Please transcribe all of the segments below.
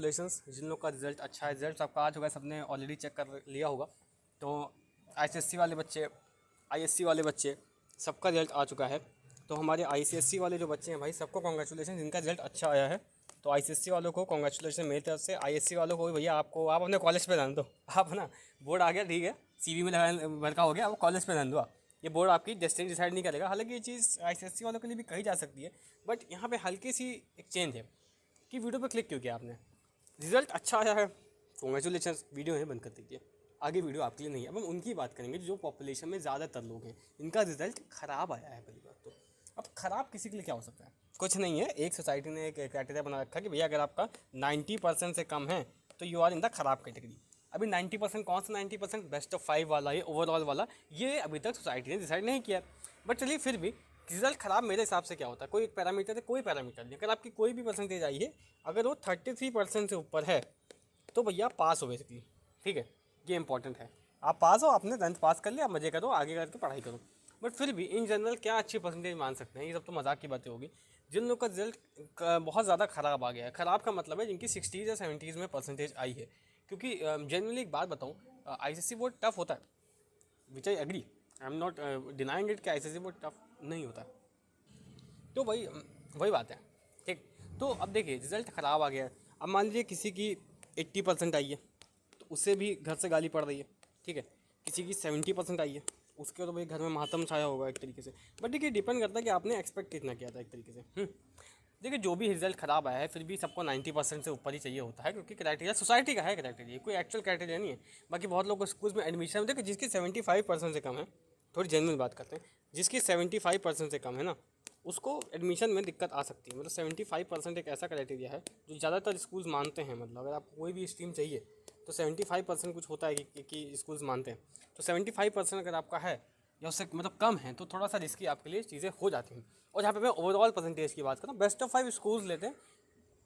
Congratulations जिन लोग का result अच्छा है। रिजल्ट सबका आ चुका है, सबने ऑलरेडी चेक कर लिया होगा। तो आईसीएससी वाले बच्चे, आईएससी वाले बच्चे, सबका रिजल्ट आ चुका है। तो हमारे आईसीएससी वाले जो बच्चे हैं भाई, सबको कॉन्ग्रेचुलेशन जिनका रिजल्ट अच्छा आया है। तो आईसीएससी वालों को कॉन्ग्रेचुलेशन मेरी तरफ से। आईएससी वालों को भी भैया आपको, आप अपने कॉलेज पे ध्यान दो। आप ना बोर्ड आ गया ठीक है, सीवी में लगा भरका हो गया, आप कॉलेज पे ध्यान दो। ये बोर्ड आपकी डेस्टिनी डिसाइड नहीं करेगा। हालांकि ये चीज़ आईसीएससी वालों के लिए भी कही जा सकती है, बट यहाँ पे हल्की सी एक चेंज है कि वीडियो पे क्लिक क्यों किया आपने। रिजल्ट अच्छा आया है, कॉन्ग्रेचुलेशन, वीडियो है बंद कर दीजिए। आगे वीडियो आपके लिए नहीं है। अब हम उनकी बात करेंगे जो पॉपुलेशन में ज़्यादातर लोग हैं, इनका रिजल्ट ख़राब आया है पहली बात तो। अब ख़राब किसी के लिए क्या हो सकता है, कुछ नहीं है। एक सोसाइटी ने एक क्राइटेरिया बना रखा है कि भैया अगर आपका 90% से कम है तो यू आर इन द ख़राब कैटेगरी। अभी 90% कौन सा 90%, बेस्ट ऑफ 5 वाला, ये ओवरऑल वाला, ये अभी तक सोसाइटी ने डिसाइड नहीं किया। बट चलिए फिर भी रिजल्ट ख़राब मेरे हिसाब से क्या होता है, कोई एक पैरामीटर है, कोई पैरामीटर नहीं। अगर आपकी कोई भी परसेंटेज आई है, अगर वो 33% से ऊपर है तो भैया पास हो बेसिकली, ठीक है। ये इंपॉर्टेंट है, आप पास हो, आपने 10th पास कर लिया, आप मज़े करो, आगे करके पढ़ाई करो। बट फिर भी इन जनरल क्या अच्छी परसेंटेज मान सकते हैं, ये सब तो मजाक की बातें होगी। जिन लोग का रिजल्ट बहुत ज़्यादा ख़राब आ गया है, ख़राब का मतलब है जिनकी 60s या 70s में परसेंटेज आई है। क्योंकि जनरली एक बात बताऊँ, आईसीएससी बोर्ड टफ होता है, which I agree, I am not denying it कि आईसीएससी बोर्ड टफ नहीं होता। तो वही बात है, ठीक। तो अब देखिए रिज़ल्ट ख़राब आ गया है। अब मान लीजिए किसी की 80% आई है तो उससे भी घर से गाली पड़ रही है, ठीक है। किसी की 70% आई है, उसके तो भाई घर में मातम छाया होगा एक तरीके से। बट देखिए डिपेंड करता है कि आपने एक्सपेक्ट कितना किया था एक तरीके से। देखिए जो भी रिजल्ट ख़राब आया है, फिर भी सबको 90% से ऊपर ही चाहिए होता है, क्योंकि क्राइटेरिया सोसाइटी का है, क्राइटेरिया कोई एक्चुअल क्राइटेरिया नहीं है। बाकी बहुत लोग स्कूल में एडमिशन, देखिए जिसकी 75% से कम है, थोड़ी जेन्युइन बात करते हैं, जिसकी 75% से कम है ना, उसको एडमिशन में दिक्कत आ सकती है। मतलब 75% एक ऐसा क्राइटेरिया है जो ज़्यादातर स्कूल्स मानते हैं। मतलब अगर आपको कोई भी स्ट्रीम चाहिए तो 75% कुछ होता है कि स्कूल्स मानते हैं। तो 75% अगर आपका है या उससे मतलब कम है तो थोड़ा सा रिस्की आपके लिए चीज़ें हो जाती हैं। और यहाँ पे मैं ओवरऑल परसेंटेज की बात करूँ, बेस्ट ऑफ 5 स्कूल्स लेते हैं,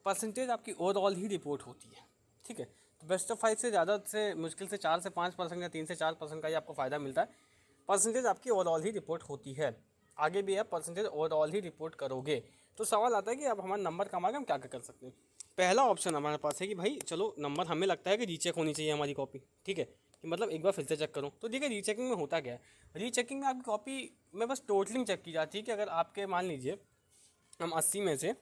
परसेंटेज आपकी ओवरऑल ही रिपोर्ट होती है, ठीक है। तो बेस्ट ऑफ 5 से ज़्यादा से मुश्किल से 4 से 5% या 3 से 4% का ही आपको फ़ायदा मिलता है। परसेंटेज आपकी ओवरऑल ही रिपोर्ट होती है। आगे भी आप परसेंटेज ओवरऑल ही रिपोर्ट करोगे। तो सवाल आता है कि अब हमारा नंबर कम आ गया, हम क्या क्या कर सकते हैं। पहला ऑप्शन हमारे पास है कि भाई चलो नंबर, हमें लगता है कि रीचेक होनी चाहिए हमारी कॉपी, ठीक है, कि मतलब एक बार फिर से चेक करूँ। तो देखिए रीचेकिंग में होता क्या है, रीचेकिंग में आपकी कॉपी में बस टोटलिंग चेक की जाती है कि अगर आपके मान लीजिए हम 80 में से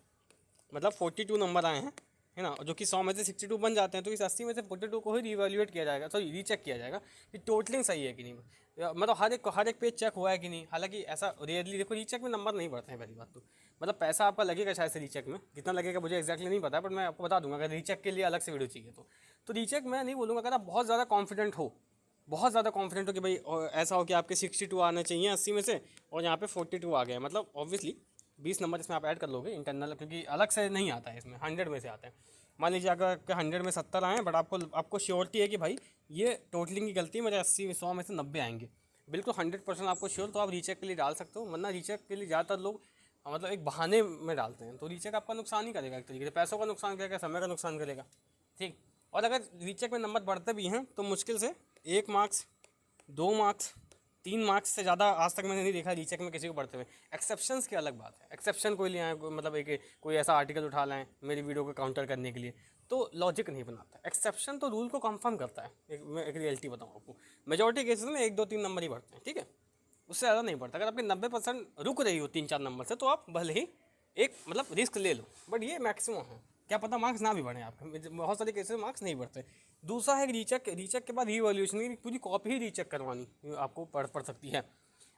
मतलब 42 नंबर आए हैं, है ना, जो कि 100 में से 62 बन जाते हैं, तो इस 80 में से 42 को ही रिवैल्यूएट किया जाएगा, सॉरी रीचेक किया जाएगा कि टोटलिंग सही है कि नहीं, मतलब हर एक पेज चेक हुआ है कि नहीं। हालांकि ऐसा रेयरली, देखो रीचेक में नंबर नहीं बढ़ते हैं पहली बात तो। मतलब पैसा आपका लगेगा शायद से रीचेक में, कितना लगेगा मुझे एक्जैक्टली नहीं पता है, बट मैं आपको बता दूंगा अगर रीचेक के लिए अलग से वीडियो चाहिए तो रीचेक मैं नहीं बोलूँगा। अगर आप बहुत ज़्यादा कॉन्फिडेंट हो, बहुत ज़्यादा कॉन्फिडेंट हो कि भाई ऐसा हो कि आपके 62 आने चाहिए 80 में से और यहाँ पे 42 आ गए, मतलब ऑब्वियसली 20 नंबर इसमें आप ऐड कर लोगे इंटरनल, क्योंकि अलग से नहीं आता है, इसमें 100 में से आते हैं। मान लीजिए अगर आपके 100 में 70 आए, बट आपको श्योरिटी है कि भाई ये टोटलिंग की गलती है, मेरे 80-100 में से 90 आएंगे, बिल्कुल 100% आपको श्योर, तो आप रीचेक के लिए डाल सकते हो। वरना रीचेक के लिए ज़्यादातर लोग मतलब एक बहाने में डालते हैं, तो रीचेक आपका नुकसान ही करेगा एक तरीके से, पैसों का नुकसान करेगा, समय का नुकसान करेगा, ठीक। और अगर रीचेक में नंबर बढ़ते भी हैं तो मुश्किल से 1 मार्क्स, 2 मार्क्स, 3 मार्क्स से ज़्यादा आज तक मैंने नहीं देखा रीचेक में किसी को बढ़ते हुए। एक्सेप्शंस की अलग बात है, एक्सेप्शन कोई ले आए, मतलब कोई ऐसा आर्टिकल उठा लाएँ मेरी वीडियो को काउंटर करने के लिए, तो लॉजिक नहीं बनाता। एक्सेप्शन तो रूल को कंफर्म करता है। मैं एक रियलिटी बताऊँ आपको, मेजॉरिटी केसेस में 1-2-3 नंबर ही बढ़ते हैं, ठीक है, उससे ज़्यादा नहीं बढ़ता। अगर आपके 90% रुक रही हो 3-4 नंबर से, तो आप भले ही एक मतलब रिस्क ले लो, बट ये मैक्सिमम है, क्या पता मार्क्स ना भी बढ़े आपके, बहुत सारे केसेस में मार्क्स नहीं बढ़ते। दूसरा है रीचेक, रीचेक के बाद रीवैल्यूएशन की पूरी कॉपी ही रीचेक करवानी आपको पड़ सकती है।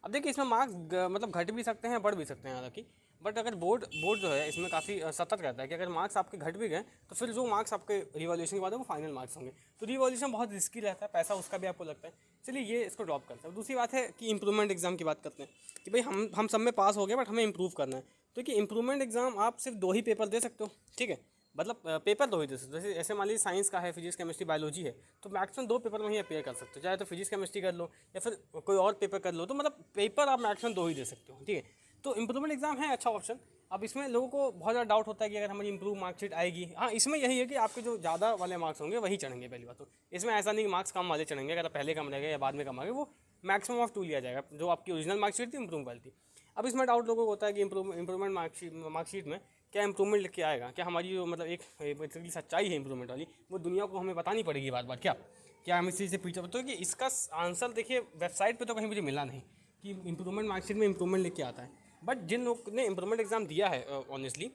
अब देखिए इसमें मार्क्स मतलब घट भी सकते हैं, बढ़ भी सकते हैं हालांकि, बट अगर बोर्ड जो है इसमें काफ़ी सतर्क रहता है कि अगर मार्क्स आपके घट भी गए तो फिर जो मार्क्स आपके रिवॉल्यूशन के बाद है वो फाइनल मार्क्स होंगे। तो रिवॉल्यूशन बहुत रिस्की रहता है, पैसा उसका भी आपको लगता है। चलिए ये इसको ड्रॉप करते हैं। दूसरी बात है कि इंप्रूवमेंट एग्जाम की बात करते हैं कि भाई हम सब में पास हो गए बट हमें इंप्रूव करना है। तो कि इंप्रूवमेंट एग्जाम आप सिर्फ 2 ही पेपर दे सकते हो, ठीक है, मतलब पेपर 2 ही दे सकते हो। जैसे ऐसे मान लीजिए साइंस का है, फिजिक्स केमिस्ट्री बायोलॉजी है, तो मैक्सिमम 2 पेपर में ही अपेयर कर सकते हो, चाहे तो फिजिक्स केमिस्ट्री कर लो या फिर कोई और पेपर कर लो, तो मतलब पेपर आप मैक्सिमम 2 ही दे सकते हो, ठीक है। तो इंप्रूवमेंट एग्जाम है अच्छा ऑप्शन। अब इसमें लोगों को बहुत ज़्यादा डाउट होता है कि अगर हमारी इंप्रूव मार्कशीट आएगी, हाँ इसमें यही है कि आपके जो ज़्यादा वाले मार्क्स होंगे वही चढ़ेंगे पहली बात तो। इसमें ऐसा नहीं कि मार्क्स कम वाले चढ़ेंगे, अगर पहले कम रहेगा या बाद में कम आएगा, वो मैक्सिमम ऑफ 2 लिया जाएगा, जो आपकी ओरिजिनल मार्कशीट थी इंप्रूव वाली थी। अब इसमें डाउट लोगों को होता है कि इंप्रूवमेंट मार्कशीट में क्या इंप्रूवमेंट लेके आएगा? क्या हमारी जो मतलब एक बेसिकली सच्चाई है इंप्रूवमेंट वाली, वो दुनिया को हमें बतानी पड़ेगी बार बार? क्या हम इस चीज़ से पीछे? तो कि इसका आंसर देखिए वेबसाइट पे तो कहीं मुझे मिला नहीं कि इंप्रूवमेंट मार्कशीट में इंप्रूवमेंट लेके आता है। बट जिन लोग ने इंप्रूवमेंट एग्ज़ाम दिया है ऑनेस्टली,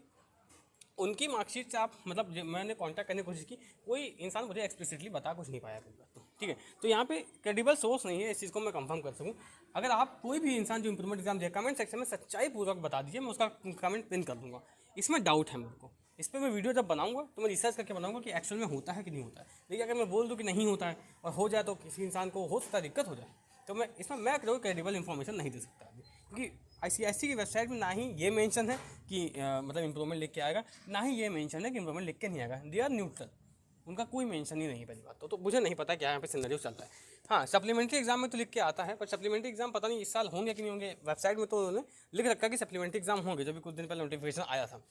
उनकी मार्कशीट से आप मतलब मैंने कांटेक्ट करने की कोशिश की, कोई इंसान मुझे एक्सप्लिसिटली बता कुछ नहीं पाया पहली बात तो, ठीक है। तो यहाँ पे क्रेडिबल सोर्स नहीं है, इस चीज़ को मैं कंफर्म कर सकूँ। अगर आप कोई भी इंसान जो इंप्रूवमेंट एग्जाम दिया, कमेंट सेक्शन में सच्चाई पूर्वक बता दीजिए, मैं उसका कमेंट पिन कर दूँगा। इसमें डाउट है मेरे को, इस पर मैं वीडियो जब बनाऊंगा तो मैं रिसर्च करके बनाऊंगा कि एक्चुअल में होता है कि नहीं होता है। लेकिन अगर मैं बोल दूँ कि नहीं होता है और हो जाए तो किसी इंसान को हो सकता है दिक्कत हो जाए, तो मैं इसमें मैं कोई क्रेडिबल इन्फॉर्मेशन नहीं दे सकता अभी, क्योंकि ICSE की वेबसाइट में ना ही ये मेंशन है कि मतलब इंप्रूवमेंट लिख के आएगा, ना ही ये मेंशन है कि इंप्रूवमेंट लिख के नहीं आएगा। दे आर न्यूट्रल, उनका कोई मेंशन ही नहीं है पहली बात तो मुझे नहीं पता क्या यहाँ पे सिनेरियो चल रहा है। हाँ, सप्लीमेंट्री एग्जाम में तो लिख के आता है, पर सप्लीमेंट्री एग्जाम पता नहीं इस साल होंगे कि नहीं होंगे। वेबसाइट में तो उन्होंने लिख रखा है कि सप्लीमेंट्री एग्जाम होंगे, जो भी कुछ दिन पहले नोटिफिकेशन आया था।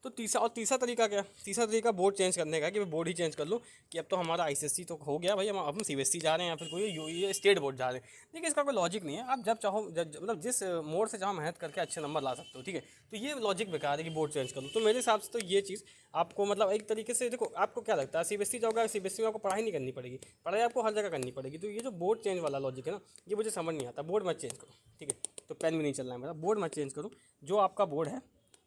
तो तीसरा तरीका क्या? तीसरा तरीका बोर्ड चेंज करने का, कि मैं बोर्ड ही चेंज कर लूँ कि अब तो हमारा ICSE तो हो गया भाई, हम CBSE जा रहे हैं या फिर कोई ये स्टेट बोर्ड जा रहे हैं। देखिए इसका कोई लॉजिक नहीं है। आप जब चाहो मतलब जिस मोड से चाहो मेहनत करके अच्छे नंबर ला सकते हो, ठीक है। तो ये लॉजिक बेकार है कि बोर्ड चेंज कर लूँ। तो मेरे हिसाब से तो ये चीज़ आपको मतलब एक तरीके से देखो, आपको क्या लगता है CBSE जाओगे, CBSE में आपको पढ़ाई नहीं करनी पड़ेगी, पढ़ाई आपको हर जगह करनी पड़ेगी। तो ये जो बोर्ड चेंज वाला लॉजिक है ना, ये मुझे समझ नहीं आता। बोर्ड मत चेंज करो, ठीक है। तो पेन भी नहीं चल रहा है मेरा, बोर्ड मत चेंज करो, जो आपका बोर्ड है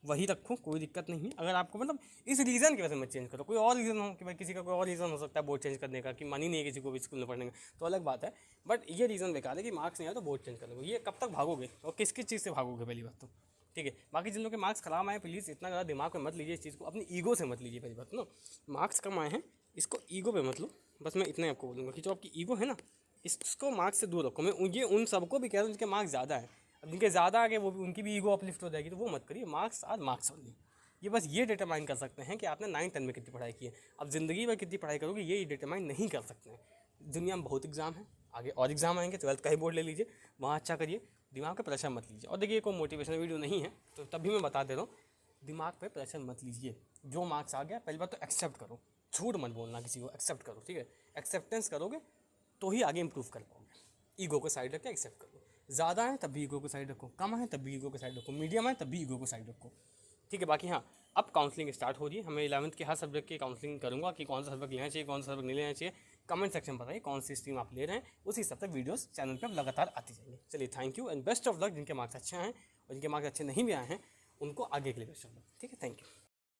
वही रखो, कोई दिक्कत नहीं है। अगर आपको मतलब इस रीज़न की वजह से मत चेंज करो, कोई और रीज़न हो कि भाई किसी का कोई और रीज़न हो सकता है बोर्ड चेंज करने का, कि मन ही नहीं है किसी को भी स्कूल में पढ़ने का, तो अलग बात है। बट ये रीज़न बेकार है कि मार्क्स नहीं आया तो बोर्ड चेंज कर लो। ये कब तक भागोगे और किस किस चीज़ से भागोगे पहली बात तो, ठीक है। बाकी जिन लोगों के मार्क्स खराब आए, प्लीज़ इतना ज़्यादा दिमाग में मत लीजिए इस चीज़ को, अपनी ईगो से मत लीजिए पहली बात ना। मार्क्स कम आए हैं, इसको ईगो पे मत लो। बस मैं इतना आपको बोलूँगा कि जो आपकी ईगो है ना, इसको मार्क्स से दूर रखो। मैं ये उन सबको भी कह रहा हूँ जिनके मार्क्स ज़्यादा है। अब जिनके ज़्यादा आगे वो उनकी भी ईगो अपलिफ्ट हो जाएगी, तो वो मत करिए। Marks are marks only. ये बस ये डिटरमाइन कर सकते हैं कि आपने 9-10 में कितनी पढ़ाई की है। अब ज़िंदगी में कितनी पढ़ाई करोगे ये डिटरमाइन नहीं कर सकते हैं। दुनिया में बहुत एग्जाम है, आगे और एग्जाम आएंगे। 12th का ही बोर्ड ले लीजिए, वहाँ अच्छा करिए, दिमाग पे प्रेशर मत लीजिए। और देखिए कोई मोटिवेशनल वीडियो नहीं है तो तभी मैं बता दे रहा हूँ, दिमाग पे प्रेशर मत लीजिए। जो मार्क्स आ गया पहली बात तो एक्सेप्ट करो, झूठ मत बोलना किसी को, एक्सेप्ट करो, ठीक है। एक्सेप्टेंस करोगे तो ही आगे इंप्रूव कर पाओगे। ईगो को साइड रख के एक्सेप्ट करो। ज़्यादा है तब भी ईगो को साइड रखो, कम है तब भी ईगो को साइड रखो, मीडियम है तब भी ईगो को साइड रखो, ठीक है। बाकी हाँ, अब काउंसलिंग स्टार्ट हो रही है। हमें 11th के हर सब्जेक्ट की काउंसलिंग करूँगा कि कौन सा सब्जेक्ट लेना चाहिए, कौन सा सब्जेक्ट नहीं लेना चाहिए। कमेंट सेक्शन बताइए कौन सी स्ट्रीम आप ले रहे हैं, उसी हिसाब से वीडियोस चैनल पर लगातार आती जाएंगी। चलिए, thank you and best of luck. जिनके मार्क्स अच्छे हैं और जिनके मार्क्स अच्छे नहीं भी आए हैं, उनको आगे के लिए बेस्ट ऑफ लक, ठीक है। Thank you.